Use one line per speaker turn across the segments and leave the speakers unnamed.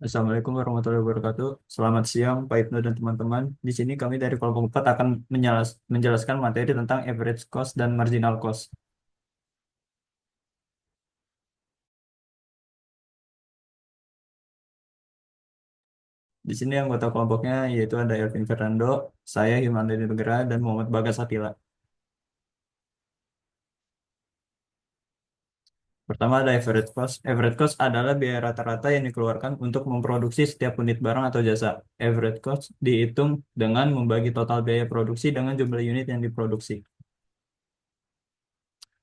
Assalamualaikum warahmatullahi wabarakatuh. Selamat siang, Pak Ibnu dan teman-teman. Di sini kami dari kelompok 4 akan menjelaskan materi tentang average cost dan marginal cost. Di sini anggota kelompoknya yaitu ada Elvin Fernando, saya Himandiri Nugra, dan Muhammad Bagas Satila. Pertama ada average cost. Average cost adalah biaya rata-rata yang dikeluarkan untuk memproduksi setiap unit barang atau jasa. Average cost dihitung dengan membagi total biaya produksi dengan jumlah unit yang diproduksi.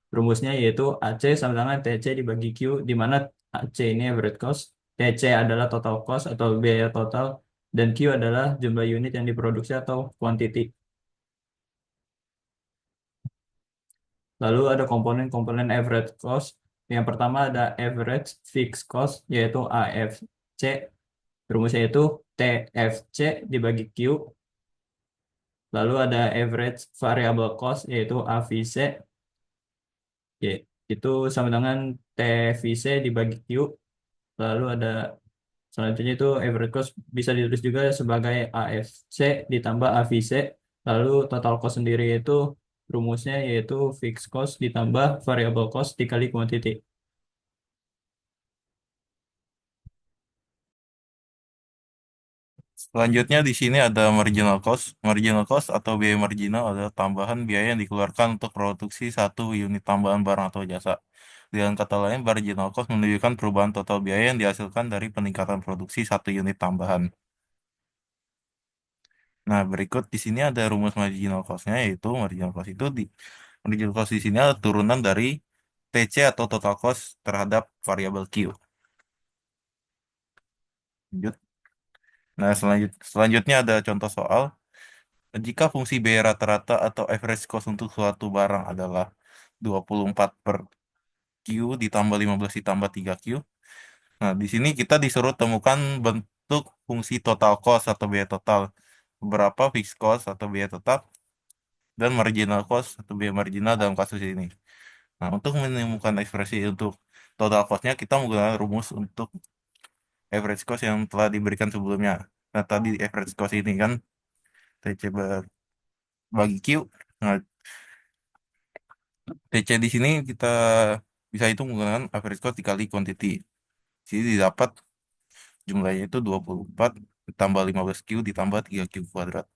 Rumusnya yaitu AC sama dengan TC dibagi Q, di mana AC ini average cost, TC adalah total cost atau biaya total, dan Q adalah jumlah unit yang diproduksi atau quantity. Lalu ada komponen-komponen average cost. Yang pertama ada average fixed cost, yaitu AFC. Rumusnya itu TFC dibagi Q. Lalu ada average variable cost, yaitu AVC. Ya, itu sama dengan TVC dibagi Q. Lalu ada selanjutnya itu average cost bisa ditulis juga sebagai AFC ditambah AVC. Lalu total cost sendiri itu rumusnya yaitu fixed cost ditambah variable cost dikali quantity.
Selanjutnya di sini ada marginal cost. Marginal cost atau biaya marginal adalah tambahan biaya yang dikeluarkan untuk produksi satu unit tambahan barang atau jasa. Dengan kata lain, marginal cost menunjukkan perubahan total biaya yang dihasilkan dari peningkatan produksi satu unit tambahan. Nah, berikut di sini ada rumus marginal cost-nya, yaitu marginal cost di sini adalah turunan dari TC atau total cost terhadap variabel Q. Lanjut. Nah, selanjutnya ada contoh soal. Jika fungsi biaya rata-rata atau average cost untuk suatu barang adalah 24 per Q ditambah 15 ditambah 3Q. Nah, di sini kita disuruh temukan bentuk fungsi total cost atau biaya total. Berapa fixed cost atau biaya tetap dan marginal cost atau biaya marginal dalam kasus ini. Nah, untuk menemukan ekspresi untuk total cost-nya, kita menggunakan rumus untuk average cost yang telah diberikan sebelumnya. Nah, tadi average cost ini kan TC bagi Q. Nah, TC di sini kita bisa hitung menggunakan average cost dikali quantity. Jadi didapat jumlahnya itu 24 ditambah 15Q ditambah 3Q kuadrat.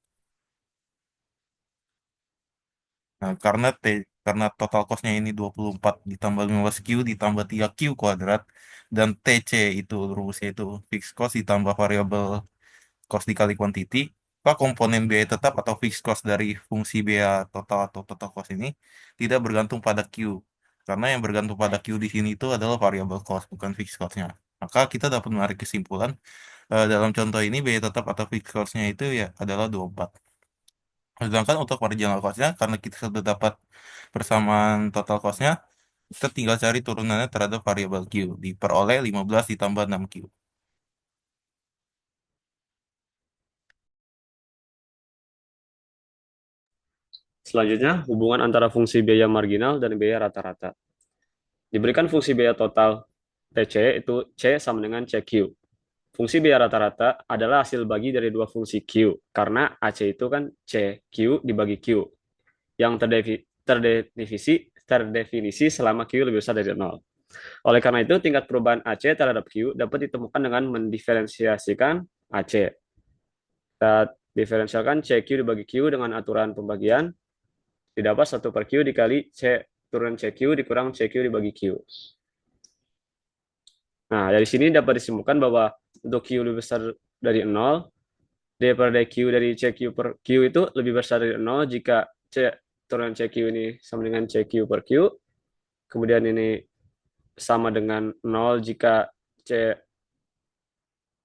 Nah, karena total cost-nya ini 24 ditambah 15Q ditambah 3Q kuadrat dan TC itu rumusnya itu fixed cost ditambah variabel cost dikali quantity, maka komponen biaya tetap atau fixed cost dari fungsi biaya total atau total cost ini tidak bergantung pada Q. Karena yang bergantung pada Q di sini itu adalah variable cost, bukan fixed cost-nya. Maka kita dapat menarik kesimpulan dalam contoh ini biaya tetap atau fixed cost-nya itu ya adalah 24. Sedangkan untuk marginal cost-nya, karena kita sudah dapat persamaan total cost-nya, kita tinggal cari turunannya terhadap variabel Q. Diperoleh 15 ditambah 6Q.
Selanjutnya, hubungan antara fungsi biaya marginal dan biaya rata-rata. Diberikan fungsi biaya total TC itu C sama dengan CQ. Fungsi biaya rata-rata adalah hasil bagi dari dua fungsi Q, karena AC itu kan CQ dibagi Q, yang terdefinisi selama Q lebih besar dari 0. Oleh karena itu, tingkat perubahan AC terhadap Q dapat ditemukan dengan mendiferensiasikan AC. Kita diferensialkan CQ dibagi Q dengan aturan pembagian, didapat 1 per Q dikali C turun CQ dikurang CQ dibagi Q. Nah, dari sini dapat disimpulkan bahwa untuk Q lebih besar dari 0, D per DQ dari CQ per Q itu lebih besar dari 0 jika C turunan CQ ini sama dengan CQ per Q. Kemudian ini sama dengan 0 jika C,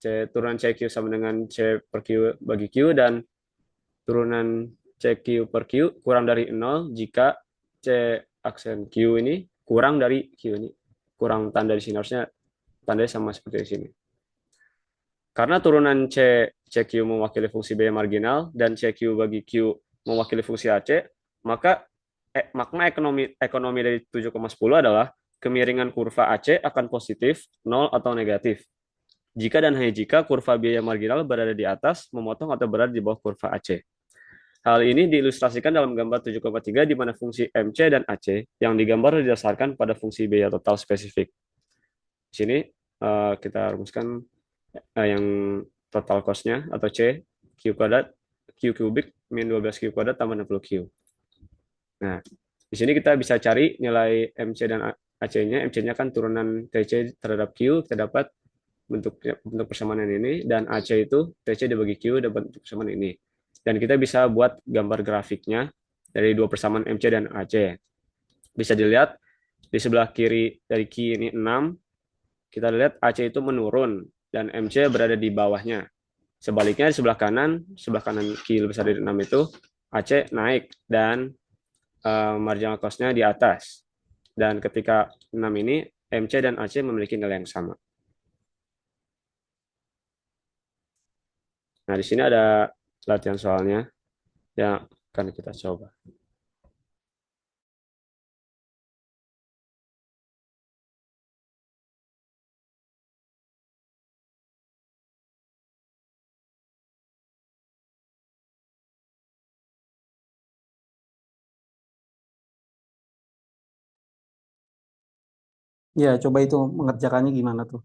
C turunan CQ sama dengan C per Q bagi Q, dan turunan CQ per Q kurang dari 0 jika C aksen Q ini kurang dari Q ini. Kurang tanda di sini, harusnya tandanya sama seperti di sini. Karena turunan CQ mewakili fungsi biaya marginal dan CQ bagi Q mewakili fungsi AC, maka makna ekonomi dari 7,10 adalah kemiringan kurva AC akan positif, 0 atau negatif. Jika dan hanya jika kurva biaya marginal berada di atas, memotong atau berada di bawah kurva AC. Hal ini diilustrasikan dalam gambar 7,3 di mana fungsi MC dan AC yang digambar didasarkan pada fungsi biaya total spesifik. Di sini kita rumuskan yang total cost-nya atau C, Q kuadrat, Q kubik min 12 Q kuadrat tambah 60 Q. Nah, di sini kita bisa cari nilai MC dan AC-nya. MC-nya kan turunan TC terhadap Q, kita dapat bentuk persamaan ini, dan AC itu TC dibagi Q dapat bentuk persamaan ini. Dan kita bisa buat gambar grafiknya dari dua persamaan MC dan AC. Bisa dilihat di sebelah kiri dari Q ini 6, kita lihat AC itu menurun dan MC berada di bawahnya. Sebaliknya di sebelah kanan Q lebih besar dari 6 itu AC naik dan marginal cost-nya di atas. Dan ketika 6 ini, MC dan AC memiliki nilai yang sama. Nah, di sini ada latihan soalnya yang akan kita coba.
Ya, coba itu mengerjakannya gimana tuh?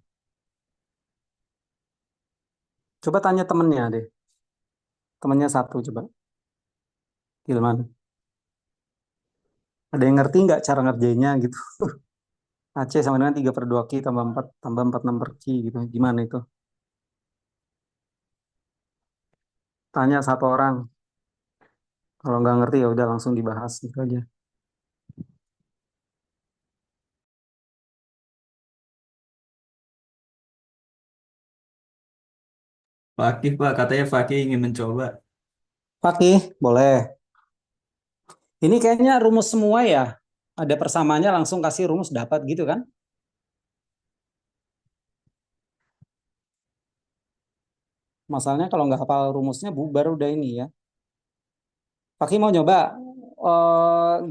Coba tanya temennya deh. Temennya satu coba. Hilman. Ada yang ngerti nggak cara ngerjainnya gitu? AC sama dengan 3/2 Q tambah 4 tambah 46 per Q gitu. Gimana itu? Tanya satu orang. Kalau nggak ngerti ya udah langsung dibahas gitu aja.
Fakih Pak, katanya Fakih ingin mencoba.
Fakih, boleh. Ini kayaknya rumus semua ya. Ada persamaannya langsung kasih rumus dapat gitu kan? Masalahnya kalau nggak hafal rumusnya bubar udah ini ya. Fakih mau nyoba?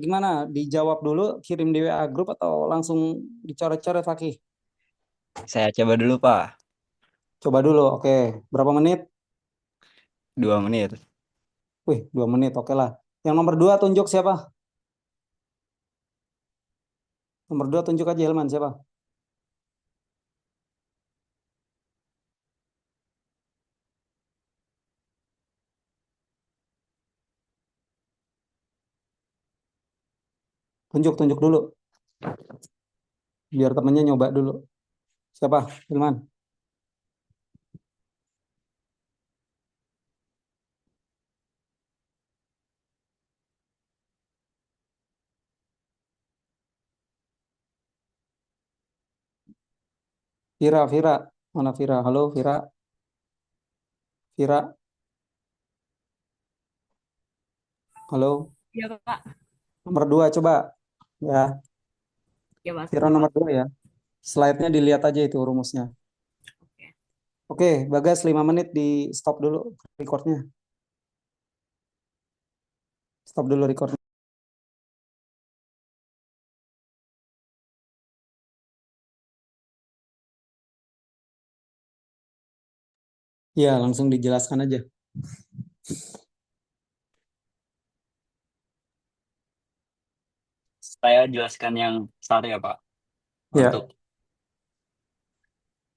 Gimana? Dijawab dulu, kirim di WA grup atau langsung dicoret-coret Fakih?
Saya coba dulu, Pak.
Coba dulu, oke. Berapa menit?
2 menit.
Wih, 2 menit, oke lah. Yang nomor 2 tunjuk siapa? Nomor 2 tunjuk aja Hilman, siapa? Tunjuk dulu. Biar temennya nyoba dulu. Siapa? Hilman. Vira. Mana Vira? Halo, Vira. Vira, halo.
Ya, Pak.
Nomor 2 coba. Ya,
Ya, Mas.
Vira nomor 2 ya. Slide-nya dilihat aja itu rumusnya. Oke, Bagas 5 menit di stop dulu recordnya. Stop dulu recordnya. Ya, langsung dijelaskan aja.
Saya jelaskan yang satu ya, Pak.
Ya,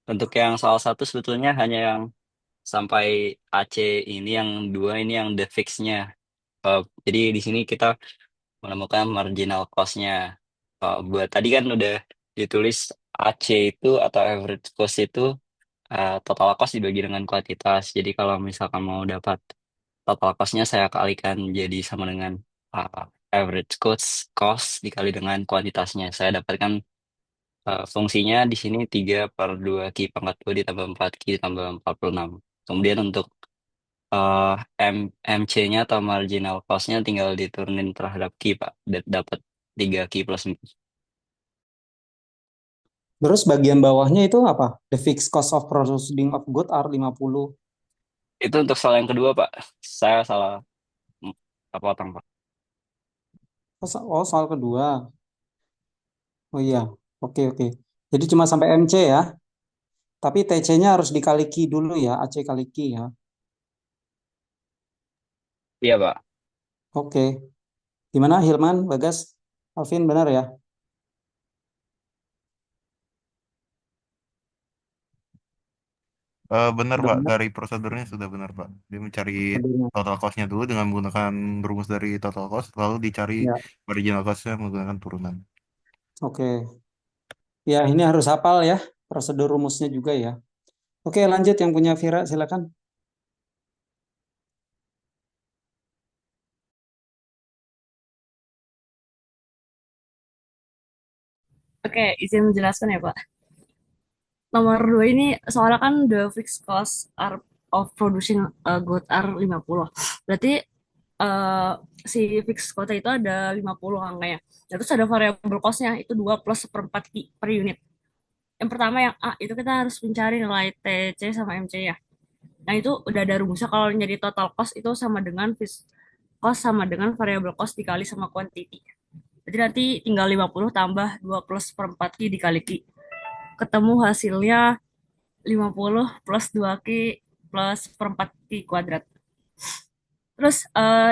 Untuk yang soal satu sebetulnya hanya yang sampai AC ini, yang dua ini yang the fix-nya. Jadi di sini kita menemukan marginal cost-nya. Buat tadi kan udah ditulis AC itu atau average cost itu total cost dibagi dengan kuantitas. Jadi kalau misalkan mau dapat total cost-nya saya kalikan jadi sama dengan uh, average cost dikali dengan kuantitasnya. Saya dapatkan fungsinya di sini 3/2 Ki pangkat 2 ditambah 4 Ki ditambah 46. Kemudian untuk eh, MC-nya atau marginal cost-nya tinggal diturunin terhadap Ki, Pak. Dapat 3 Ki plus 4.
terus bagian bawahnya itu apa? The fixed cost of processing of good are 50.
Itu untuk soal yang kedua, Pak. Saya salah mm, potong, Pak.
Oh, soal kedua. Oh iya, oke. Jadi cuma sampai MC ya. Tapi TC-nya harus dikali Q dulu ya, AC kali Q ya.
Iya, Pak.
Oke. Gimana Hilman, Bagas, Alvin, benar ya?
Benar
Udah
Pak,
benar
dari prosedurnya sudah benar Pak. Dia mencari
prosedurnya.
total cost-nya dulu dengan menggunakan rumus dari total cost, lalu dicari
Ya,
marginal cost-nya menggunakan turunan.
oke. Ya, ini harus hafal ya, prosedur rumusnya juga ya. Oke, lanjut yang punya Vira, silakan.
Oke, izin menjelaskan ya, Pak. Nomor 2 ini soalnya kan the fixed cost are of producing good are 50. Berarti eh, si fixed cost itu ada 50 angkanya. Dan terus ada variable cost-nya itu 2 plus seperempat per unit. Yang pertama yang A itu kita harus mencari nilai TC sama MC ya. Nah, itu udah ada rumusnya kalau jadi total cost itu sama dengan fixed cost sama dengan variable cost dikali sama quantity. Jadi nanti tinggal 50 tambah 2 plus seperempat Q dikali Q. Ketemu hasilnya 50 plus 2Q plus seperempat Q kuadrat. Terus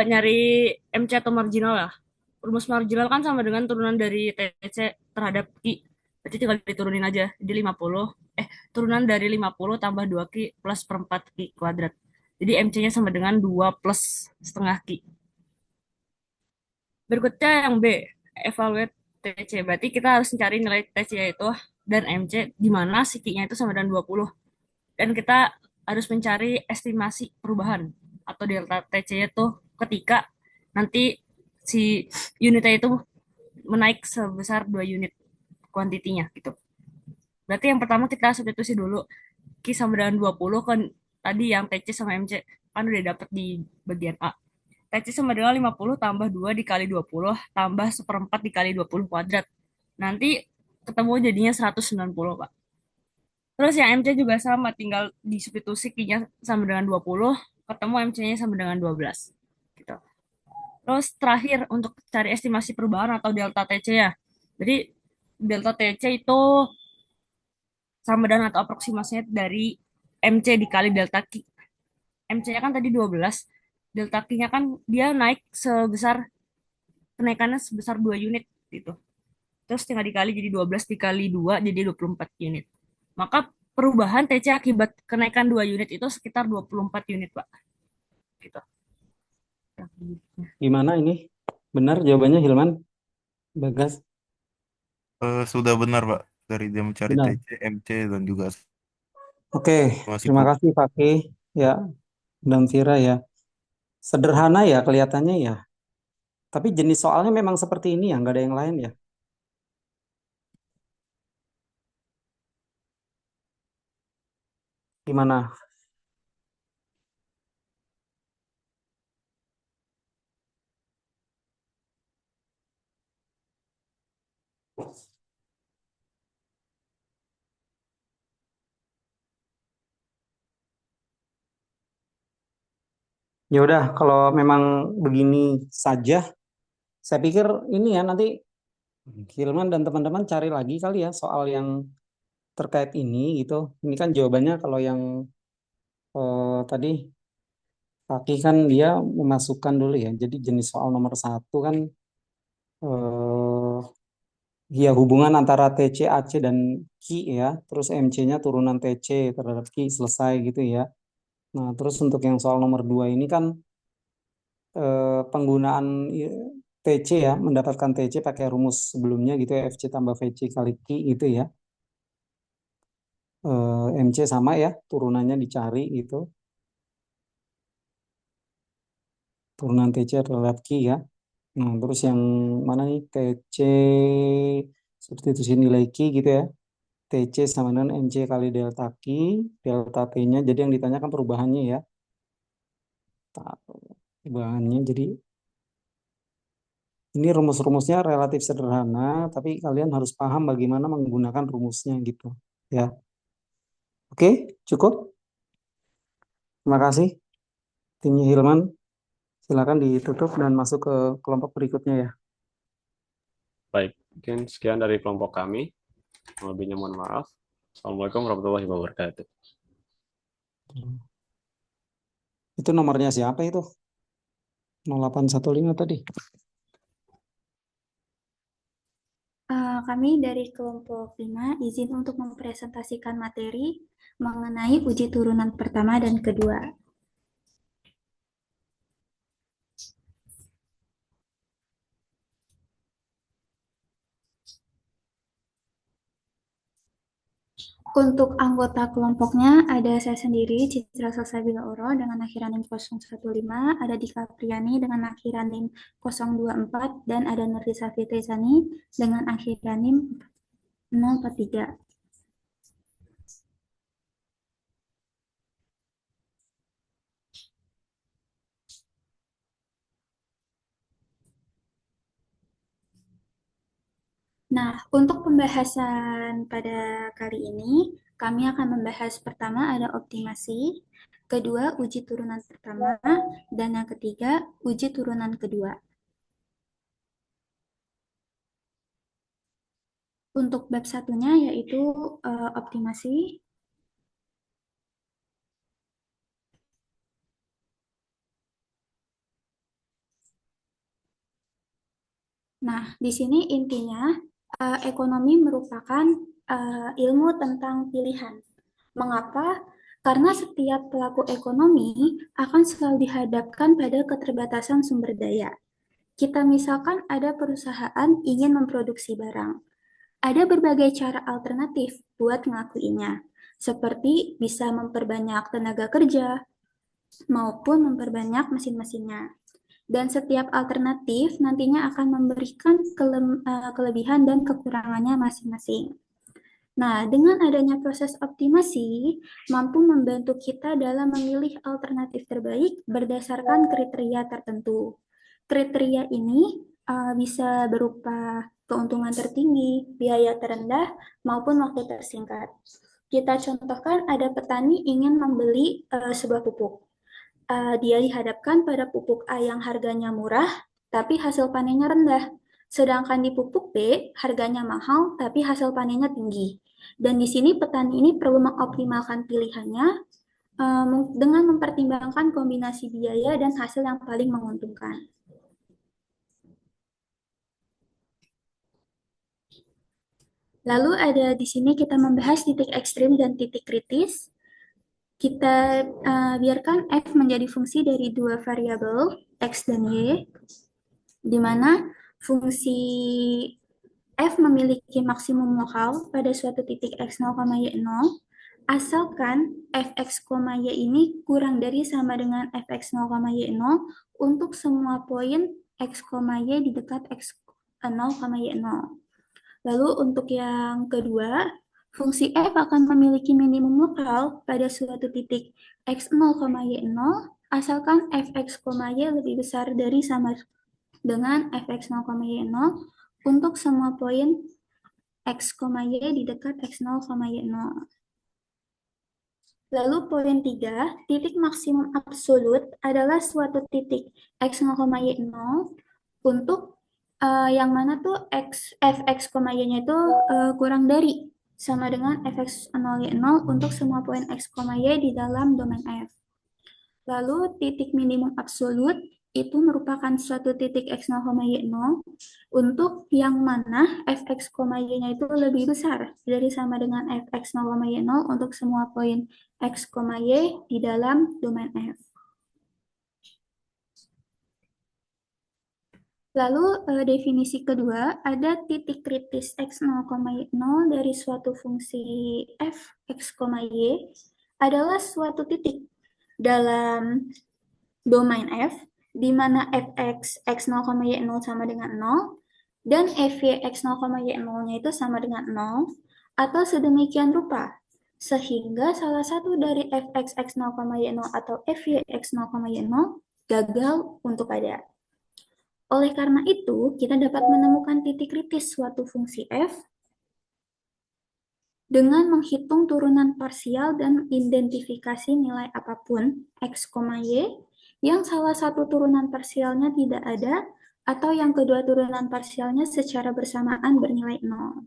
nyari MC atau marginal ya. Rumus marginal kan sama dengan turunan dari TC terhadap Q. Berarti tinggal diturunin aja. Jadi 50. Turunan dari 50 tambah 2Q plus perempat Q kuadrat. Jadi MC-nya sama dengan 2 plus setengah Q. Berikutnya yang B, evaluate TC. Berarti kita harus mencari nilai TC itu dan MC di mana si Q-nya itu sama dengan 20. Dan kita harus mencari estimasi perubahan atau delta TC itu ketika nanti si unitnya itu menaik sebesar 2 unit kuantitinya gitu. Berarti yang pertama kita substitusi dulu Q sama dengan 20 kan tadi yang TC sama MC kan udah dapet di bagian A. TC sama dengan 50 tambah 2 dikali 20 tambah seperempat dikali 20 kuadrat. Nanti ketemu jadinya 190, Pak. Terus yang MC juga sama, tinggal disubstitusi Q-nya sama dengan 20, ketemu MC-nya sama dengan 12. Gitu. Terus terakhir untuk cari estimasi perubahan atau delta TC ya. Jadi delta TC itu sama dengan atau aproksimasinya dari MC dikali delta Q. MC-nya kan tadi 12, delta Q-nya kan dia naik sebesar, kenaikannya sebesar 2 unit gitu. Terus tinggal dikali jadi 12 dikali 2 jadi 24 unit. Maka perubahan TC akibat kenaikan 2 unit itu sekitar 24 unit, Pak. Gitu.
Gimana ini? Benar jawabannya Hilman, Bagas?
Sudah benar Pak, dari dia mencari
Benar.
TC, MC, dan juga
Oke,
masih
terima kasih Fakih ya dan Vira ya. Sederhana ya kelihatannya ya. Tapi jenis soalnya memang seperti ini ya, nggak ada yang lain ya. Gimana? Ya udah, kalau memang begini saja, saya pikir ini ya nanti Hilman dan teman-teman cari lagi kali ya soal yang terkait ini gitu. Ini kan jawabannya kalau yang tadi Fakih kan dia memasukkan dulu ya. Jadi jenis soal nomor satu kan eh, ya hubungan antara TC, AC dan Q ya. Terus MC-nya turunan TC terhadap Q selesai gitu ya. Nah terus untuk yang soal nomor dua ini kan penggunaan TC ya, mendapatkan TC pakai rumus sebelumnya gitu ya, FC tambah VC kali Q gitu ya. MC sama ya, turunannya dicari gitu. Turunan TC terhadap Q ya. Nah, terus yang mana nih? TC substitusi nilai Q gitu ya. TC sama dengan MC kali delta Q, delta T-nya. Jadi yang ditanyakan perubahannya ya. Perubahannya jadi ini rumus-rumusnya relatif sederhana, tapi kalian harus paham bagaimana menggunakan rumusnya gitu. Ya, oke, cukup. Terima kasih, timnya Hilman. Silakan ditutup dan masuk ke kelompok berikutnya ya.
Baik, mungkin sekian dari kelompok kami. Lebihnya mohon maaf. Assalamualaikum warahmatullahi wabarakatuh.
Itu nomornya siapa itu? 0815 tadi.
Kami dari kelompok 5 izin untuk mempresentasikan materi mengenai uji turunan pertama dan kedua. Untuk anggota kelompoknya ada saya sendiri, Citra Salsabila Oro dengan akhiran NIM 015, ada Dika Priani dengan akhiran NIM 024, dan ada Nurisa Fitrizani dengan akhiran NIM 043. Nah, untuk pembahasan pada kali ini, kami akan membahas pertama ada optimasi, kedua uji turunan pertama, dan yang ketiga uji turunan kedua. Untuk bab satunya yaitu optimasi. Nah, di sini intinya ekonomi merupakan ilmu tentang pilihan. Mengapa? Karena setiap pelaku ekonomi akan selalu dihadapkan pada keterbatasan sumber daya. Kita misalkan ada perusahaan ingin memproduksi barang. Ada berbagai cara alternatif buat ngelakuinnya, seperti bisa memperbanyak tenaga kerja maupun memperbanyak mesin-mesinnya. Dan setiap alternatif nantinya akan memberikan kelebihan dan kekurangannya masing-masing. Nah, dengan adanya proses optimasi, mampu membantu kita dalam memilih alternatif terbaik berdasarkan kriteria tertentu. Kriteria ini bisa berupa keuntungan tertinggi, biaya terendah, maupun waktu tersingkat. Kita contohkan ada petani ingin membeli sebuah pupuk. Dia dihadapkan pada pupuk A yang harganya murah, tapi hasil panennya rendah. Sedangkan di pupuk B, harganya mahal, tapi hasil panennya tinggi. Dan di sini petani ini perlu mengoptimalkan pilihannya dengan mempertimbangkan kombinasi biaya dan hasil yang paling menguntungkan. Lalu ada di sini kita membahas titik ekstrim dan titik kritis. Kita biarkan f menjadi fungsi dari dua variabel x dan y, di mana fungsi f memiliki maksimum lokal pada suatu titik x0, y0, asalkan fx, y ini kurang dari sama dengan fx0, y0 untuk semua poin x, y di dekat x0, y0. Lalu untuk yang kedua, fungsi f akan memiliki minimum lokal pada suatu titik x0, y0 asalkan fx, y lebih besar dari sama dengan fx0, y0 untuk semua poin x, y di dekat x0, y0. Lalu poin 3, titik maksimum absolut adalah suatu titik x0, y0 untuk yang mana tuh fx, y-nya itu kurang dari sama dengan fx0, y0 untuk semua poin x, y di dalam domain f. Lalu titik minimum absolut itu merupakan suatu titik x0, y0 untuk yang mana fx, y-nya itu lebih besar dari sama dengan fx0, y0 untuk semua poin x, y di dalam domain f. Lalu definisi kedua, ada titik kritis x0, y0 dari suatu fungsi f, x, y adalah suatu titik dalam domain f, di mana fx, x0, y0 sama dengan 0, dan fy, x0, y0-nya itu sama dengan 0, atau sedemikian rupa, sehingga salah satu dari fx, x0, y0 atau fy, x0, y0 gagal untuk ada. Oleh karena itu, kita dapat menemukan titik kritis suatu fungsi f dengan menghitung turunan parsial dan identifikasi nilai apapun x, y yang salah satu turunan parsialnya tidak ada atau yang kedua turunan parsialnya secara bersamaan bernilai 0.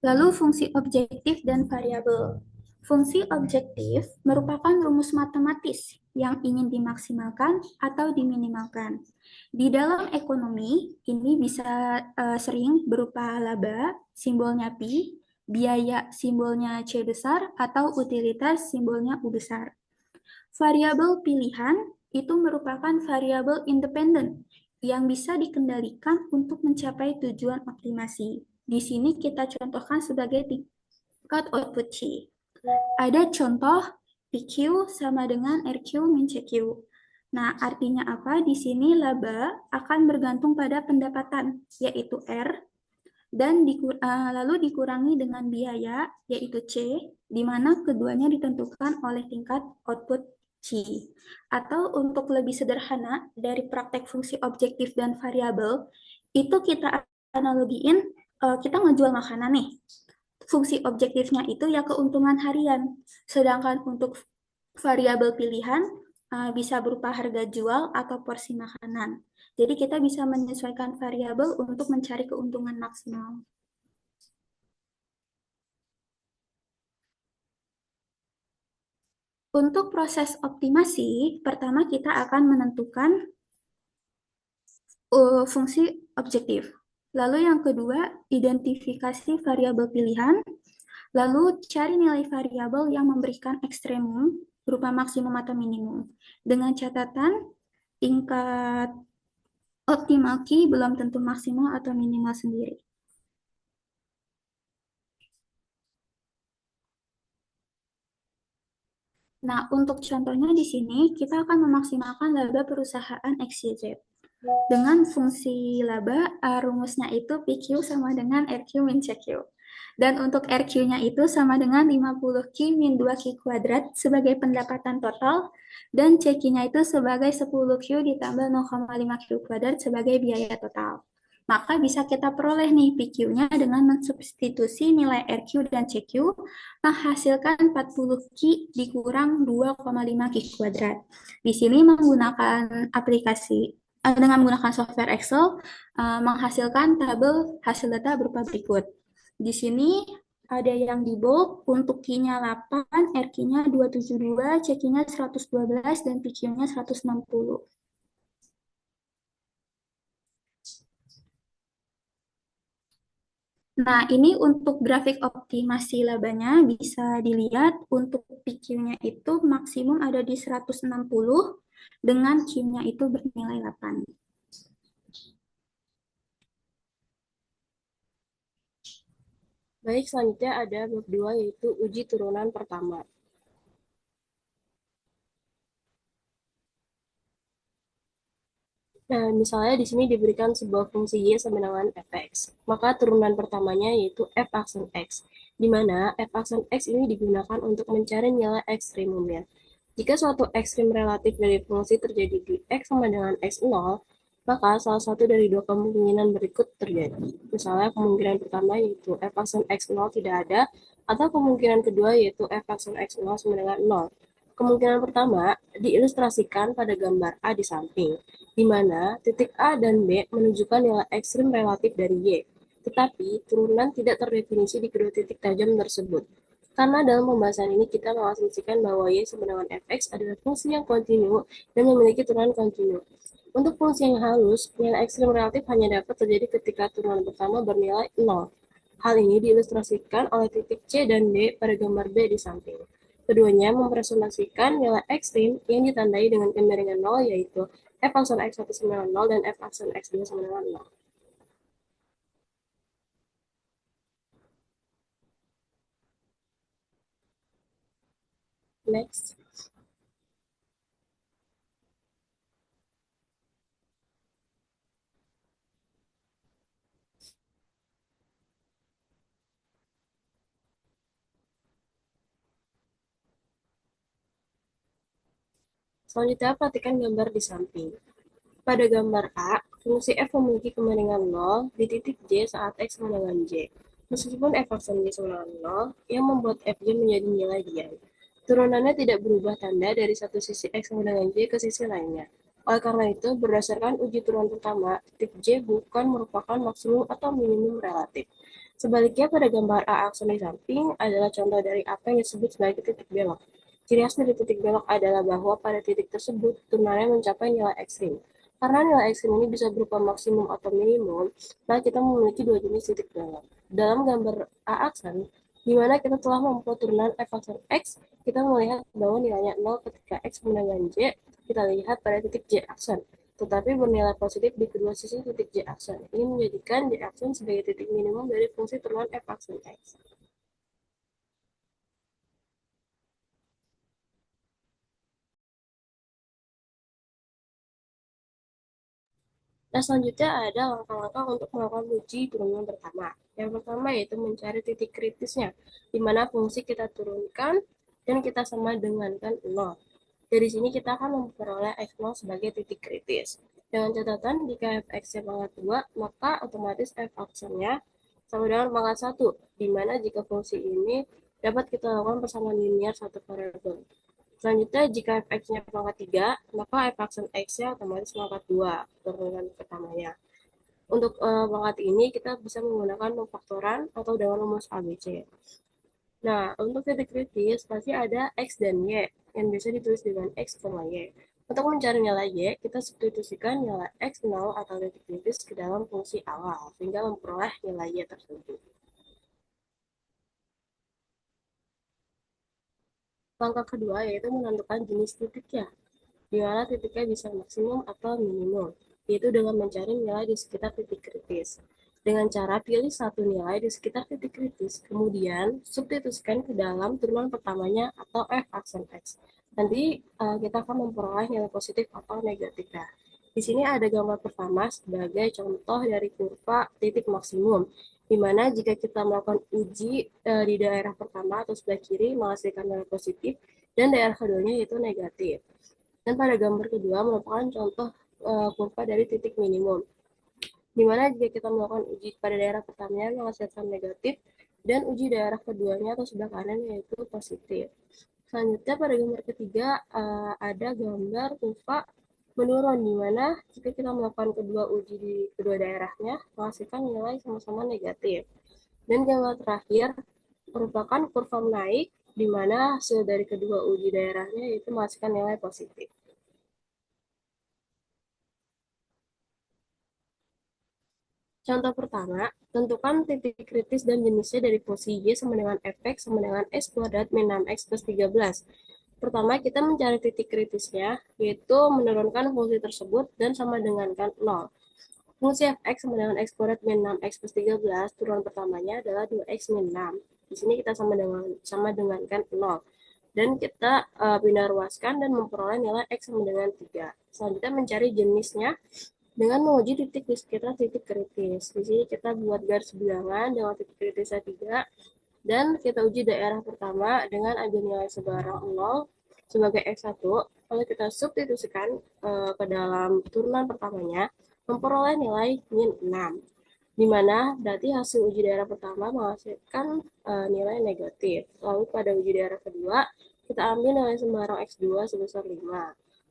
Lalu fungsi objektif dan variabel. Fungsi objektif merupakan rumus matematis yang ingin dimaksimalkan atau diminimalkan. Di dalam ekonomi, ini bisa sering berupa laba, simbolnya Pi, biaya simbolnya C besar, atau utilitas simbolnya U besar. Variabel pilihan itu merupakan variabel independen yang bisa dikendalikan untuk mencapai tujuan optimasi. Di sini kita contohkan sebagai tingkat output C. Ada contoh PQ sama dengan RQ min CQ. Nah, artinya apa? Di sini laba akan bergantung pada pendapatan, yaitu R, dan lalu dikurangi dengan biaya, yaitu C, di mana keduanya ditentukan oleh tingkat output C. Atau untuk lebih sederhana, dari praktek fungsi objektif dan variabel, itu kita analogiin, kita ngejual makanan nih. Fungsi objektifnya itu ya keuntungan harian. Sedangkan untuk variabel pilihan bisa berupa harga jual atau porsi makanan. Jadi kita bisa menyesuaikan variabel untuk mencari keuntungan maksimal. Untuk proses optimasi, pertama kita akan menentukan fungsi objektif. Lalu yang kedua, identifikasi variabel pilihan. Lalu cari nilai variabel yang memberikan ekstremum berupa maksimum atau minimum. Dengan catatan tingkat optimal key belum tentu maksimal atau minimal sendiri. Nah, untuk contohnya di sini kita akan memaksimalkan laba perusahaan XYZ. Dengan fungsi laba, rumusnya itu PQ sama dengan RQ min CQ. Dan untuk RQ-nya itu sama dengan 50Q min 2Q kuadrat sebagai pendapatan total, dan CQ-nya itu sebagai 10Q ditambah 0,5Q kuadrat sebagai biaya total. Maka bisa kita peroleh nih PQ-nya dengan mensubstitusi nilai RQ dan CQ, menghasilkan 40Q dikurang 2,5Q kuadrat. Di sini menggunakan aplikasi dengan menggunakan software Excel, menghasilkan tabel hasil data berupa berikut. Di sini ada yang di bold, untuk Q-nya 8, R-Q-nya 272, C-Q-nya 112, dan PQ-nya 160. Nah, ini untuk grafik optimasi labanya bisa dilihat untuk PQ-nya itu maksimum ada di 160 dengan Q-nya itu bernilai 8.
Baik, selanjutnya ada bab 2 yaitu uji turunan pertama. Nah, misalnya di sini diberikan sebuah fungsi y sama dengan fx. Maka turunan pertamanya yaitu f aksen x, di mana f aksen x ini digunakan untuk mencari nilai ekstremumnya. Jika suatu ekstrem relatif dari fungsi terjadi di x sama dengan x0, maka salah satu dari dua kemungkinan berikut terjadi. Misalnya kemungkinan pertama yaitu f aksen x0 tidak ada, atau kemungkinan kedua yaitu f aksen x0 sama dengan 0. Kemungkinan pertama diilustrasikan pada gambar A di samping, di mana titik A dan B menunjukkan nilai ekstrim relatif dari Y, tetapi turunan tidak terdefinisi di kedua titik tajam tersebut. Karena dalam pembahasan ini kita mengasumsikan bahwa Y sama dengan fx adalah fungsi yang kontinu dan memiliki turunan kontinu. Untuk fungsi yang halus, nilai ekstrim relatif hanya dapat terjadi ketika turunan pertama bernilai 0. Hal ini diilustrasikan oleh titik C dan D pada gambar B di samping. Keduanya mempresentasikan nilai ekstrim yang ditandai dengan kemiringan 0, yaitu f aksen x1 sama dengan 0 dan f aksen x2 sama dengan 0. Next. Selanjutnya, perhatikan gambar di samping. Pada gambar A, fungsi f memiliki kemiringan 0 di titik J saat x sama dengan J. Meskipun f aksen J sama dengan 0, yang membuat fj menjadi nilai diam. Turunannya tidak berubah tanda dari satu sisi x sama dengan J ke sisi lainnya. Oleh karena itu, berdasarkan uji turunan pertama, titik J bukan merupakan maksimum atau minimum relatif. Sebaliknya, pada gambar A aksen di samping adalah contoh dari apa yang disebut sebagai titik belok. Ciri khas dari titik belok adalah bahwa pada titik tersebut turunannya mencapai nilai ekstrim. Karena nilai ekstrim ini bisa berupa maksimum atau minimum, maka kita memiliki dua jenis titik belok. Dalam gambar A aksen, di mana kita telah membuat turunan f aksen x, kita melihat bahwa nilainya 0 ketika x sama dengan j, kita lihat pada titik j aksen, tetapi bernilai positif di kedua sisi titik j aksen. Ini menjadikan j aksen sebagai titik minimum dari fungsi turunan f aksen x. Nah, selanjutnya ada langkah-langkah untuk melakukan uji turunan pertama. Yang pertama yaitu mencari titik kritisnya, di mana fungsi kita turunkan dan kita sama dengankan 0. Dari sini kita akan memperoleh x0 sebagai titik kritis. Dengan catatan, jika fx-nya pangkat 2, maka otomatis f aksennya sama dengan pangkat 1, di mana jika fungsi ini dapat kita lakukan persamaan linear satu variabel. Selanjutnya, jika fx-nya pangkat 3, maka f aksen x-nya otomatis pangkat 2, turunan pertamanya. Untuk pangkat ini, kita bisa menggunakan pemfaktoran atau dengan rumus ABC. Nah, untuk titik kritis, pasti ada x dan y, yang biasa ditulis dengan x, y. Untuk mencari nilai y, kita substitusikan nilai x0 atau titik kritis ke dalam fungsi awal, sehingga memperoleh nilai y tersebut. Langkah kedua yaitu menentukan jenis titiknya, di mana titiknya bisa maksimum atau minimum, yaitu dengan mencari nilai di sekitar titik kritis. Dengan cara pilih satu nilai di sekitar titik kritis, kemudian substitusikan ke dalam turunan pertamanya atau f aksen x. Nanti kita akan memperoleh nilai positif atau negatifnya. Di sini ada gambar pertama sebagai contoh dari kurva titik maksimum, di mana jika kita melakukan uji di daerah pertama atau sebelah kiri menghasilkan nilai positif, dan daerah keduanya yaitu negatif. Dan pada gambar kedua merupakan contoh kurva dari titik minimum, di mana jika kita melakukan uji pada daerah pertamanya menghasilkan negatif, dan uji daerah keduanya atau sebelah kanan yaitu positif. Selanjutnya pada gambar ketiga ada gambar kurva menurun, di mana jika kita melakukan kedua uji di kedua daerahnya menghasilkan nilai sama-sama negatif. Dan gambar terakhir merupakan kurva menaik, di mana hasil dari kedua uji daerahnya itu menghasilkan nilai positif. Contoh pertama, tentukan titik kritis dan jenisnya dari posisi Y sama dengan fx sama dengan x kuadrat min 6x plus 13. Pertama, kita mencari titik kritisnya, yaitu menurunkan fungsi tersebut dan sama dengankan 0. Fungsi fx sama dengan x kuadrat min 6x plus 13, turunan pertamanya adalah 2x min 6. Di sini kita sama dengankan 0. Dan kita pindah ruaskan dan memperoleh nilai x sama dengan 3. Selanjutnya mencari jenisnya dengan menguji titik di sekitar titik kritis. Di sini kita buat garis bilangan dengan titik kritisnya 3, dan kita uji daerah pertama dengan ambil nilai sebarang 0 sebagai x1, lalu kita substitusikan ke dalam turunan pertamanya, memperoleh nilai min 6, di mana berarti hasil uji daerah pertama menghasilkan nilai negatif. Lalu pada uji daerah kedua, kita ambil nilai sembarang x2 sebesar 5.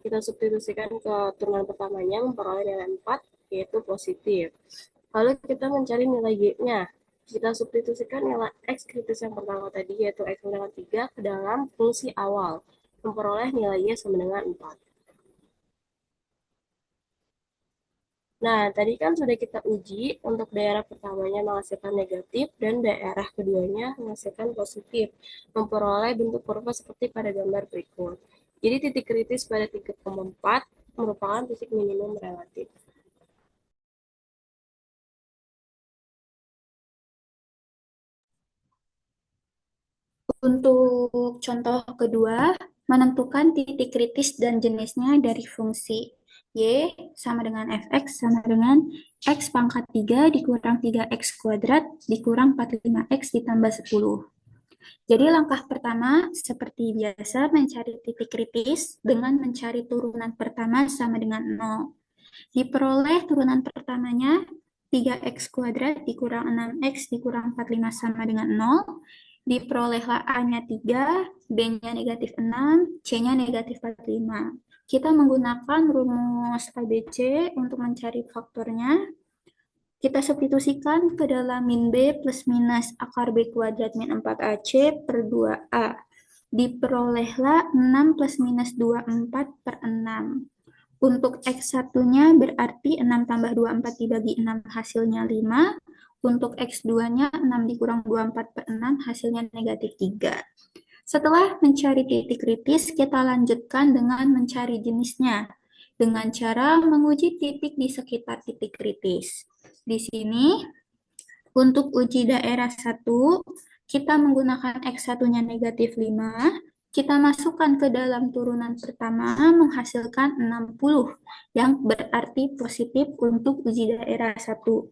Kita substitusikan ke turunan pertamanya, memperoleh nilai 4, yaitu positif. Lalu kita mencari nilai y-nya. Kita substitusikan nilai x kritis yang pertama tadi, yaitu x sama dengan 3, ke dalam fungsi awal, memperoleh nilai y sama dengan 4. Nah, tadi kan sudah kita uji untuk daerah pertamanya menghasilkan negatif dan daerah keduanya menghasilkan positif, memperoleh bentuk kurva seperti pada gambar berikut. Jadi titik kritis pada 3,4 merupakan titik minimum relatif.
Untuk contoh kedua, menentukan titik kritis dan jenisnya dari fungsi Y sama dengan fx sama dengan x pangkat 3 dikurang 3x kuadrat dikurang 45x ditambah 10. Jadi langkah pertama seperti biasa mencari titik kritis dengan mencari turunan pertama sama dengan 0. Diperoleh turunan pertamanya 3x kuadrat dikurang 6x dikurang 45 sama dengan 0. Diperolehlah A-nya 3, B-nya negatif 6, C-nya negatif 45. Kita menggunakan rumus ABC untuk mencari faktornya. Kita substitusikan ke dalam min B plus minus akar B kuadrat min 4AC per 2A. Diperolehlah 6 plus minus 24 per 6. Untuk X1-nya berarti 6 tambah 24 dibagi 6 hasilnya 5. Untuk X2-nya 6 dikurang 24 per 6 hasilnya negatif 3. Setelah mencari titik kritis, kita lanjutkan dengan mencari jenisnya dengan cara menguji titik di sekitar titik kritis. Di sini, untuk uji daerah 1, kita menggunakan X1-nya negatif 5, kita masukkan ke dalam turunan pertama menghasilkan 60, yang berarti positif untuk uji daerah 1.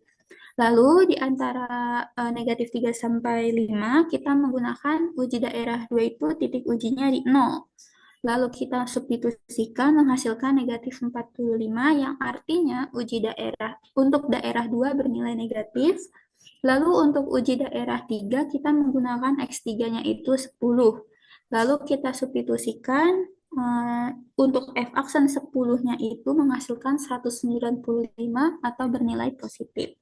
Lalu di antara negatif 3 sampai 5, kita menggunakan uji daerah 2 itu titik ujinya di 0. Lalu kita substitusikan menghasilkan negatif 45 yang artinya uji daerah untuk daerah 2 bernilai negatif. Lalu untuk uji daerah 3 kita menggunakan X3-nya itu 10. Lalu kita substitusikan untuk F aksen 10-nya itu menghasilkan 195 atau bernilai positif.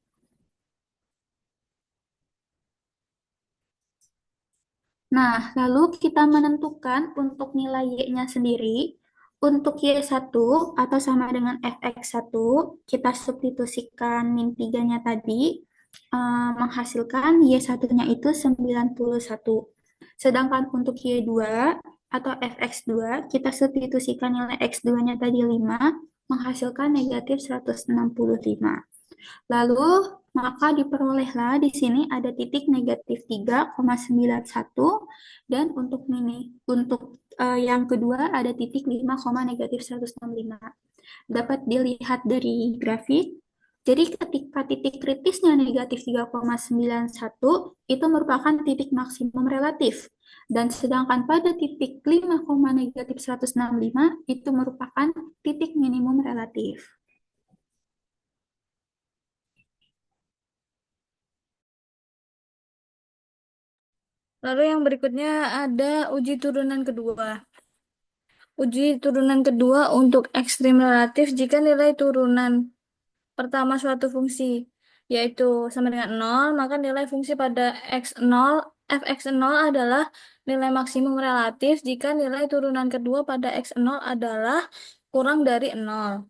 Nah, lalu kita menentukan untuk nilai Y-nya sendiri. Untuk Y1 atau sama dengan Fx1, kita substitusikan min 3-nya tadi, menghasilkan Y1-nya itu 91. Sedangkan untuk Y2 atau Fx2, kita substitusikan nilai X2-nya tadi 5, menghasilkan negatif 165. Lalu, maka diperolehlah di sini ada titik negatif 3,91 dan untuk yang kedua ada titik 5, negatif 165. Dapat dilihat dari grafik. Jadi ketika titik kritisnya negatif 3,91 itu merupakan titik maksimum relatif. Dan sedangkan pada titik 5, negatif 165 itu merupakan titik minimum relatif.
Lalu yang berikutnya ada uji turunan kedua. Uji turunan kedua untuk ekstrim relatif jika nilai turunan pertama suatu fungsi yaitu sama dengan 0, maka nilai fungsi pada x0 fx0 adalah nilai maksimum relatif jika nilai turunan kedua pada x0 adalah kurang dari 0.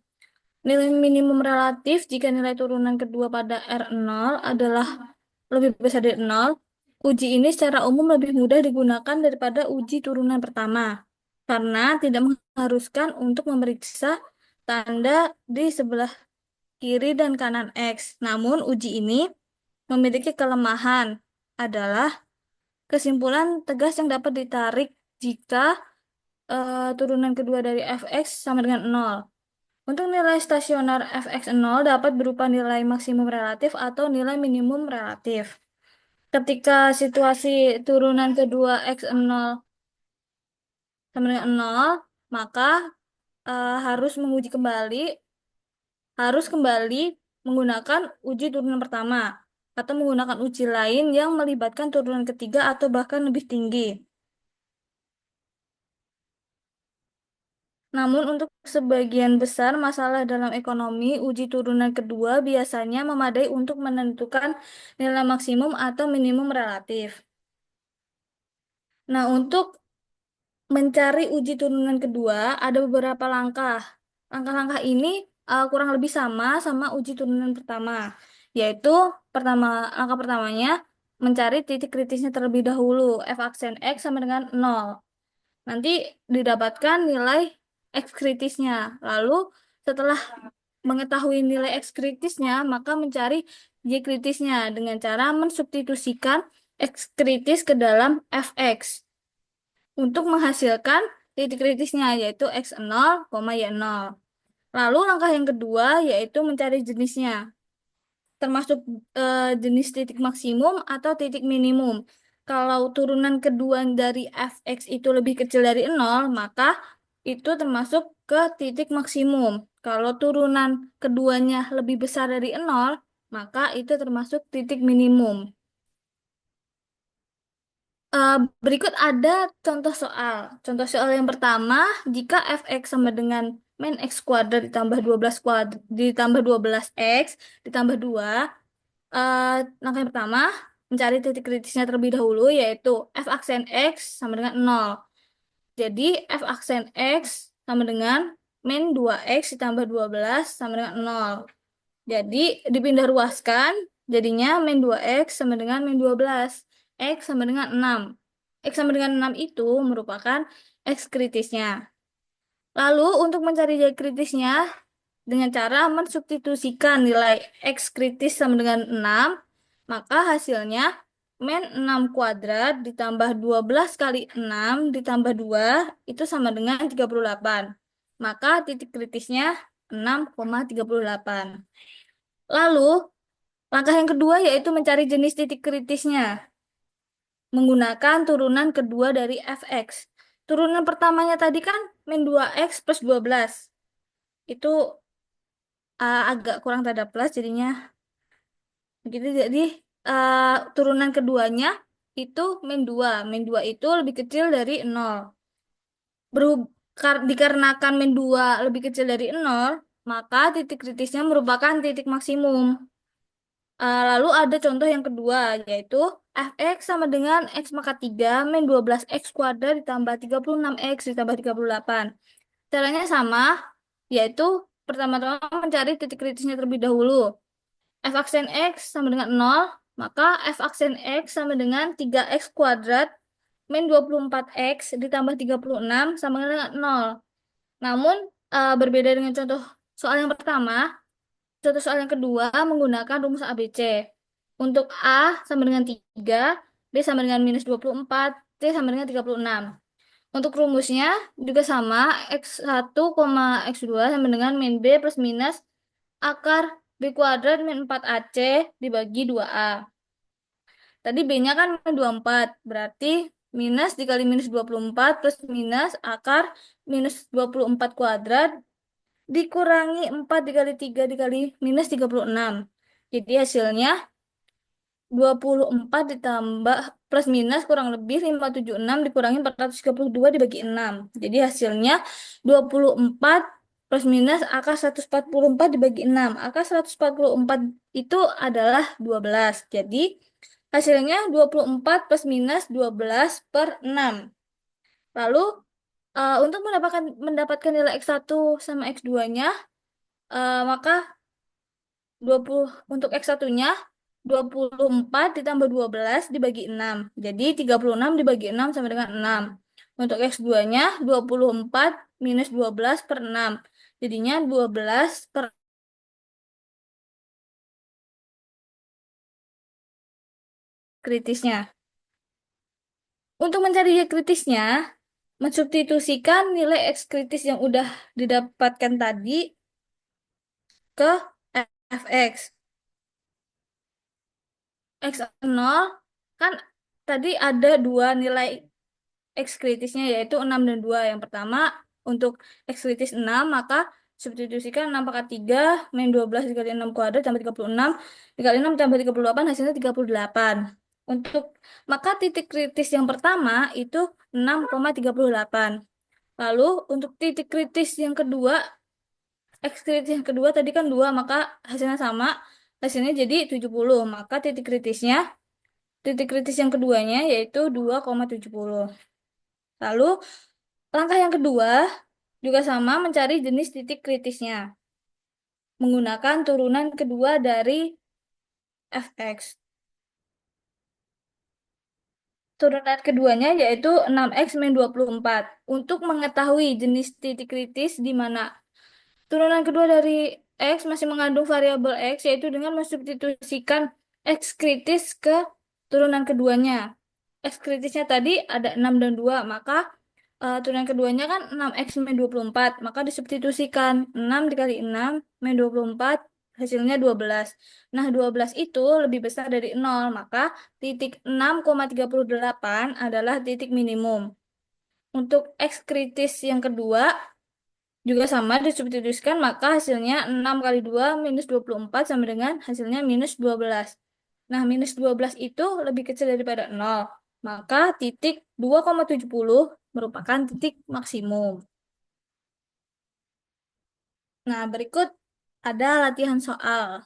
Nilai minimum relatif jika nilai turunan kedua pada R0 adalah lebih besar dari 0. Uji ini secara umum lebih mudah digunakan daripada uji turunan pertama, karena tidak mengharuskan untuk memeriksa tanda di sebelah kiri dan kanan X. Namun uji ini memiliki kelemahan adalah kesimpulan tegas yang dapat ditarik jika turunan kedua dari fx sama dengan 0. Untuk nilai stasioner fx0 dapat berupa nilai maksimum relatif atau nilai minimum relatif. Ketika situasi turunan kedua x0 sama dengan 0, maka harus kembali menggunakan uji turunan pertama atau menggunakan uji lain yang melibatkan turunan ketiga atau bahkan lebih tinggi. Namun untuk sebagian besar masalah dalam ekonomi, uji turunan kedua biasanya memadai untuk menentukan nilai maksimum atau minimum relatif. Nah, untuk mencari uji turunan kedua ada beberapa langkah. Langkah-langkah ini kurang lebih sama uji turunan pertama, yaitu langkah pertamanya mencari titik kritisnya terlebih dahulu, f aksen x sama dengan 0. Nanti didapatkan nilai X kritisnya. Lalu setelah mengetahui nilai X kritisnya, maka mencari Y kritisnya dengan cara mensubstitusikan X kritis ke dalam Fx untuk menghasilkan titik kritisnya yaitu X0, Y0. Lalu langkah yang kedua yaitu mencari jenisnya, termasuk jenis titik maksimum atau titik minimum. Kalau turunan kedua dari fx itu lebih kecil dari 0, maka itu termasuk ke titik maksimum. Kalau turunan keduanya lebih besar dari 0, maka itu termasuk titik minimum. Berikut ada contoh soal. Contoh soal yang pertama, jika fx sama dengan min x kuadrat ditambah 12 ditambah 12x ditambah 2 Langkah yang pertama, mencari titik kritisnya terlebih dahulu, yaitu f aksen X sama dengan 0. Jadi f aksen X sama dengan min 2X ditambah 12 sama dengan 0. Jadi dipindah ruaskan, jadinya min 2X sama dengan min 12. X sama dengan 6. X sama dengan 6 itu merupakan X kritisnya. Lalu untuk mencari Y kritisnya, dengan cara mensubstitusikan nilai X kritis sama dengan 6, maka hasilnya min 6 kuadrat ditambah 12 kali 6 ditambah 2 itu sama dengan 38. Maka titik kritisnya 6,38. Lalu, langkah yang kedua yaitu mencari jenis titik kritisnya menggunakan turunan kedua dari fx. Turunan pertamanya tadi kan min 2x plus 12. Itu agak kurang tanda plus jadinya begitu. Jadi turunan keduanya itu min 2. Min 2 itu lebih kecil dari 0. Dikarenakan min 2 lebih kecil dari 0, maka titik kritisnya merupakan titik maksimum. Lalu ada contoh yang kedua, yaitu fx sama dengan x maka 3 min 12x kuadrat ditambah 36x ditambah 38. Caranya sama, yaitu pertama-tama mencari titik kritisnya terlebih dahulu. F aksen X sama dengan 0, maka F aksen X sama dengan 3x kuadrat min 24x ditambah 36 sama dengan 0. Namun, berbeda dengan contoh soal yang pertama, contoh soal yang kedua menggunakan rumus ABC. Untuk A sama dengan 3, B sama dengan minus 24, C sama dengan 36. Untuk rumusnya juga sama, X1, X2 sama dengan min B plus minus akar B kuadrat min 4AC dibagi 2A. Tadi B-nya kan min 24, berarti minus dikali minus 24 plus minus akar minus 24 kuadrat dikurangi 4 dikali 3 dikali minus 36. Jadi hasilnya 24 ditambah plus minus kurang lebih 576 dikurangi 432 dibagi 6. Jadi hasilnya 24 plus minus akar 144 dibagi 6. Akar 144 itu adalah 12. Jadi hasilnya 24 plus minus 12 per 6. Lalu untuk mendapatkan nilai X1 sama X2-nya, maka 20 untuk X1-nya 24 ditambah 12 dibagi 6. Jadi 36 dibagi 6 sama dengan 6. Untuk X2-nya 24 minus 12 per 6. Jadinya 12 per kritisnya. Untuk mencari Y kritisnya, mensubstitusikan nilai X kritis yang udah didapatkan tadi ke fx. X0 kan tadi ada dua nilai X kritisnya yaitu 6 dan 2. Yang pertama untuk X kritis 6 maka substitusikan 6 pangkat 3 min 12 dikali 6 kuadrat tambah 36 dikali 6 tambah 38 hasilnya 38. Maka titik kritis yang pertama itu 6,38. Lalu untuk titik kritis yang kedua X kritis yang kedua tadi kan 2 maka hasilnya sama. Hasilnya jadi 70. Maka titik kritis yang keduanya yaitu 2,70. Lalu langkah yang kedua juga sama mencari jenis titik kritisnya menggunakan turunan kedua dari fx. Turunan keduanya yaitu 6x min 24. Untuk mengetahui jenis titik kritis di mana turunan kedua dari X masih mengandung variabel X, yaitu dengan mensubstitusikan X kritis ke turunan keduanya. X kritisnya tadi ada 6 dan 2, maka turunan keduanya kan 6X min 24, maka disubstitusikan 6 dikali 6 min 24, hasilnya 12. Nah, 12 itu lebih besar dari 0, maka titik 6,38 adalah titik minimum. Untuk X kritis yang kedua, juga sama disubstitusikan, maka hasilnya 6 kali 2 minus 24 sama dengan hasilnya minus 12. Nah, minus 12 itu lebih kecil daripada 0. Maka titik 2,70 merupakan titik maksimum. Nah, berikut ada latihan soal.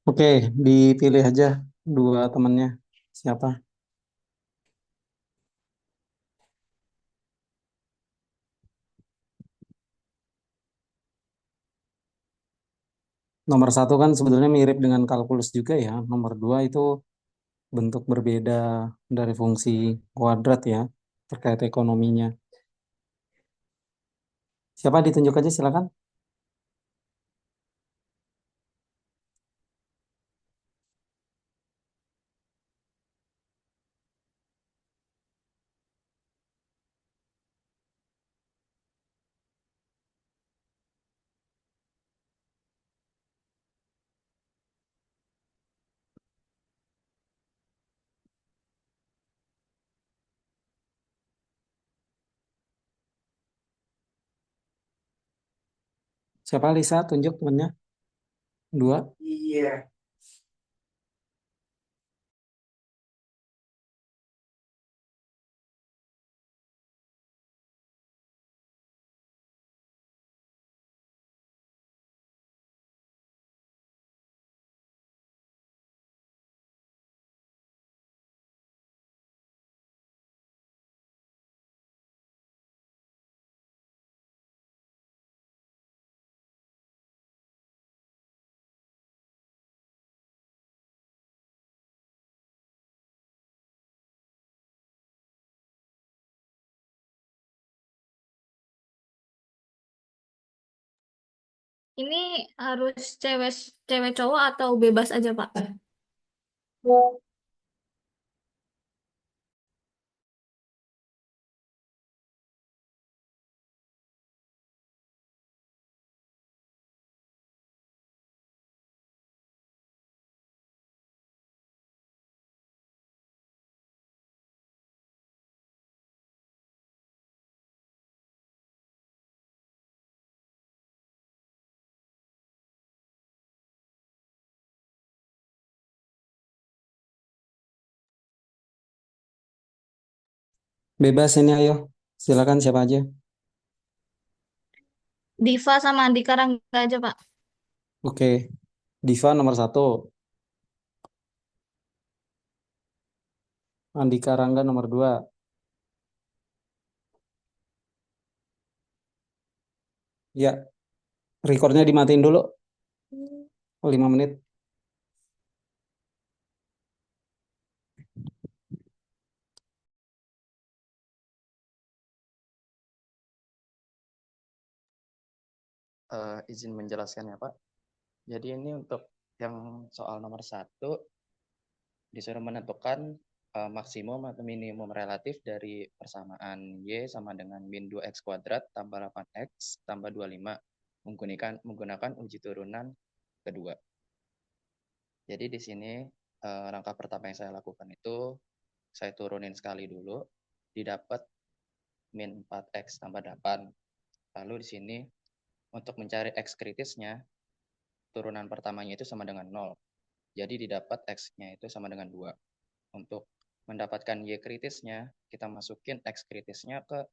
Oke, dipilih aja dua temennya. Siapa? Nomor satu kan sebetulnya mirip dengan kalkulus juga ya. Nomor dua itu bentuk berbeda dari fungsi kuadrat ya, terkait ekonominya. Siapa ditunjuk aja silakan. Siapa Lisa tunjuk temennya? Dua.
Ini harus cewek cewek cowok atau bebas aja, Pak?
Bebas ini ayo. Silakan siapa aja.
Diva sama Andika Rangga aja, Pak.
Oke. Diva nomor satu. Andika Rangga nomor dua. Ya, recordnya dimatiin dulu. 5 menit.
Izin menjelaskan ya Pak. Jadi ini untuk yang soal nomor 1 disuruh menentukan maksimum atau minimum relatif dari persamaan Y sama dengan min 2x kuadrat tambah 8x tambah 25 menggunakan uji turunan kedua. Jadi di sini langkah pertama yang saya lakukan itu saya turunin sekali dulu, didapat min 4x tambah 8. Lalu di sini untuk mencari x kritisnya, turunan pertamanya itu sama dengan 0. Jadi didapat x-nya itu sama dengan 2. Untuk mendapatkan y kritisnya, kita masukin x kritisnya ke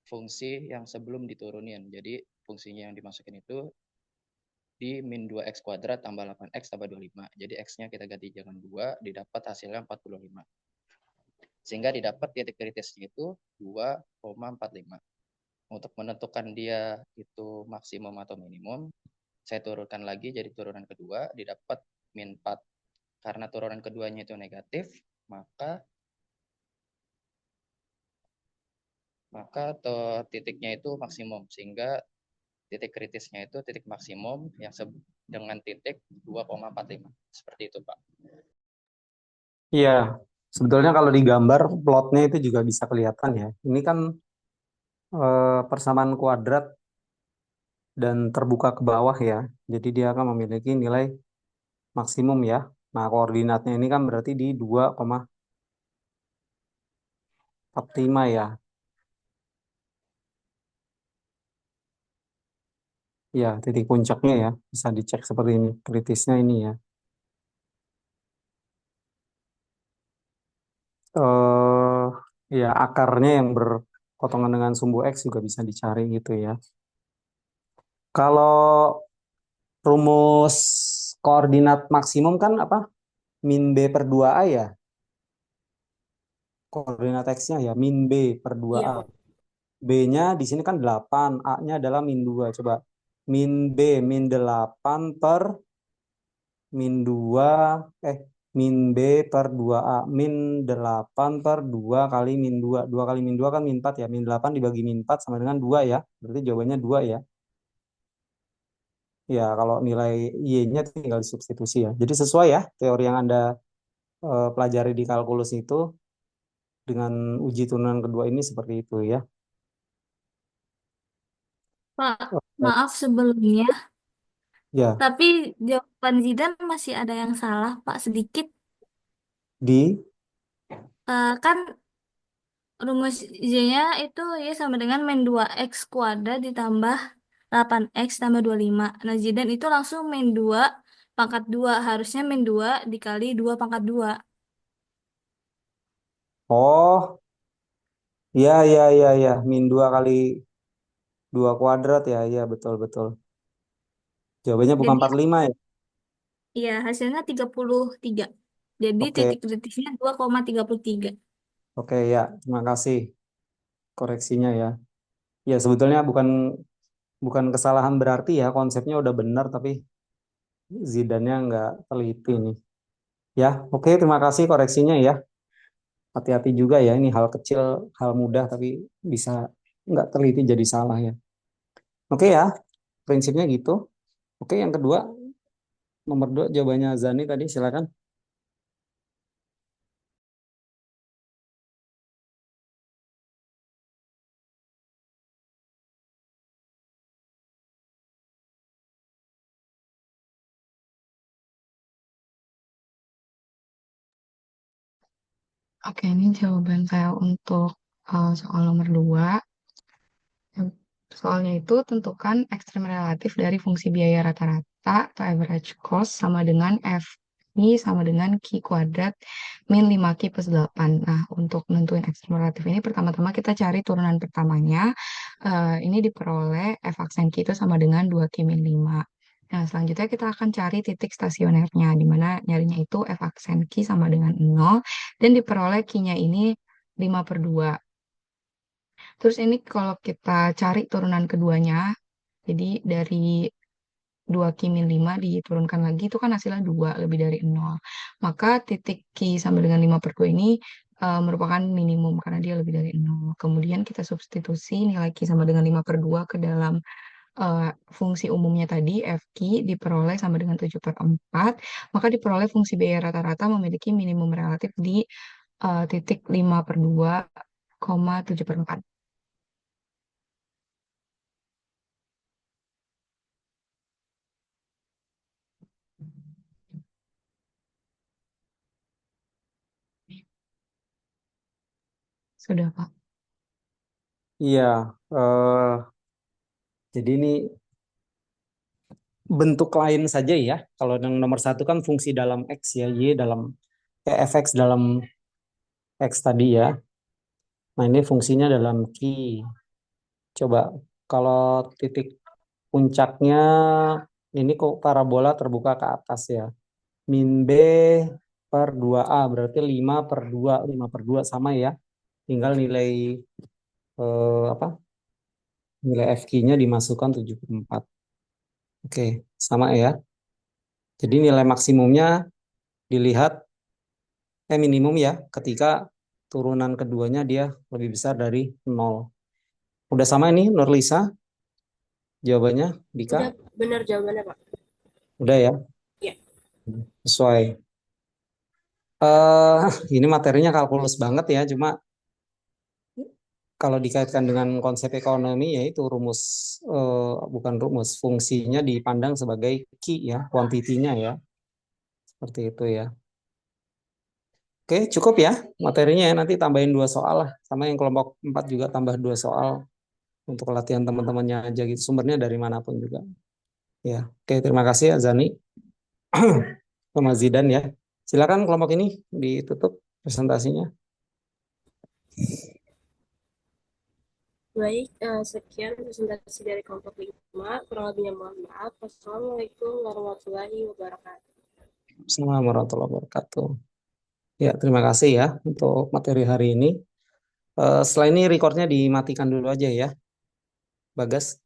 fungsi yang sebelum diturunin. Jadi fungsinya yang dimasukin itu di min 2x kuadrat tambah 8x tambah 25. Jadi x-nya kita ganti dengan 2, didapat hasilnya 45. Sehingga didapat titik kritisnya itu 2,45. Untuk menentukan dia itu maksimum atau minimum, saya turunkan lagi jadi turunan kedua, didapat min 4. Karena turunan keduanya itu negatif, maka titiknya itu maksimum, sehingga titik kritisnya itu titik maksimum yang dengan titik 2,45. Seperti itu, Pak.
Iya, sebetulnya kalau digambar plotnya itu juga bisa kelihatan ya. Ini kan persamaan kuadrat dan terbuka ke bawah ya. Jadi dia akan memiliki nilai maksimum ya. Nah, koordinatnya ini kan berarti di 2,45 ya. Ya, titik puncaknya ya. Bisa dicek seperti ini. Kritisnya ini ya. eh Ya, akarnya yang berpotongan dengan sumbu X juga bisa dicari gitu ya. Kalau rumus koordinat maksimum kan apa? Min B per 2A ya. Koordinat X-nya ya, min B per
Iya,
2A.
Pak.
B-nya di sini kan 8, A-nya adalah min 2. Coba. Min B, min 8 per min 2, min B per 2A. Min 8 per 2 kali min 2. 2 kali min 2 kan min 4 ya. Min 8 dibagi min 4 sama dengan 2 ya. Berarti jawabannya 2 ya. Ya, kalau nilai Y-nya tinggal disubstitusi ya. Jadi sesuai ya teori yang Anda pelajari di kalkulus itu dengan uji turunan kedua ini seperti itu ya.
Pak, maaf sebelumnya,
Ya,
tapi jawaban Zidan masih ada yang salah, Pak, sedikit.
di
Kan rumus Y-nya itu Y sama dengan min 2X kuadrat ditambah 8X tambah 25. Nah, Zidan itu langsung min 2 pangkat 2. Harusnya min 2 dikali 2 pangkat 2.
oh, ya ya ya ya, min 2 kali 2 kuadrat ya. Ya, betul betul. Jawabannya bukan
Jadi
45 ya.
ya hasilnya 33. Jadi
Oke.
titik kritisnya 2,33.
Oke ya, terima kasih koreksinya ya. Ya, sebetulnya bukan bukan kesalahan berarti ya, konsepnya udah benar tapi Zidannya nggak teliti nih. Ya, oke, terima kasih koreksinya ya. Hati-hati juga ya, ini hal kecil, hal mudah tapi bisa nggak teliti jadi salah ya. Oke ya, prinsipnya gitu. Oke, yang kedua, nomor 2 jawabannya Zani tadi, silakan.
Oke, ini jawaban saya untuk soal nomor 2. Soalnya itu tentukan ekstrem relatif dari fungsi biaya rata-rata atau average cost sama dengan F I sama dengan Q kuadrat min 5Q plus 8. Nah, untuk nentuin ekstrem relatif ini pertama-tama kita cari turunan pertamanya. Ini diperoleh F aksen Q itu sama dengan 2Q min 5. Nah, selanjutnya kita akan cari titik stasionernya, di mana nyarinya itu F aksen Q sama dengan 0, dan diperoleh Q-nya ini 5 per 2. Terus ini kalau kita cari turunan keduanya, jadi dari 2 Q min 5 diturunkan lagi, itu kan hasilnya 2, lebih dari 0. Maka titik Q sama dengan 5 per 2 ini merupakan minimum karena dia lebih dari 0. Kemudian kita substitusi nilai Q sama dengan 5 per 2 ke dalam fungsi umumnya tadi, FQ diperoleh sama dengan 7 per 4, maka diperoleh fungsi biaya rata-rata memiliki minimum relatif di titik 5 per 2, 7 per 4. Sudah, Pak.
Iya, jadi ini bentuk lain saja ya. Kalau yang nomor 1 kan fungsi dalam X ya, Y dalam fx dalam X tadi ya. Nah, ini fungsinya dalam Q. Coba kalau titik puncaknya ini kok parabola terbuka ke atas ya. Min B per 2A berarti 5 per 2. 5 per 2 sama ya. Tinggal nilai apa? Nilai FQ-nya dimasukkan 74. Oke, sama ya. Jadi nilai maksimumnya dilihat minimum ya ketika turunan keduanya dia lebih besar dari 0. Udah sama ini Nurlisa jawabannya Dika?
Udah benar jawabannya, Pak.
Udah ya?
Iya.
Sesuai. Ini materinya kalkulus banget ya, cuma kalau dikaitkan dengan konsep ekonomi yaitu rumus bukan rumus, fungsinya dipandang sebagai key ya, kuantitinya ya. Seperti itu ya. Oke, cukup ya materinya ya. Nanti tambahin 2 soal lah. Sama yang kelompok 4 juga tambah 2 soal untuk latihan teman-temannya aja gitu. Sumbernya dari manapun juga. Ya, oke, terima kasih ya Zani sama Zidan ya. Silakan kelompok ini ditutup presentasinya.
Baik, sekian presentasi dari kelompok 5. sama. Kurang lebihnya mohon maaf. Wassalamualaikum warahmatullahi wabarakatuh.
Assalamualaikum warahmatullahi wabarakatuh. Ya, terima kasih ya untuk materi hari ini. Setelah ini recordnya dimatikan dulu aja ya, Bagas.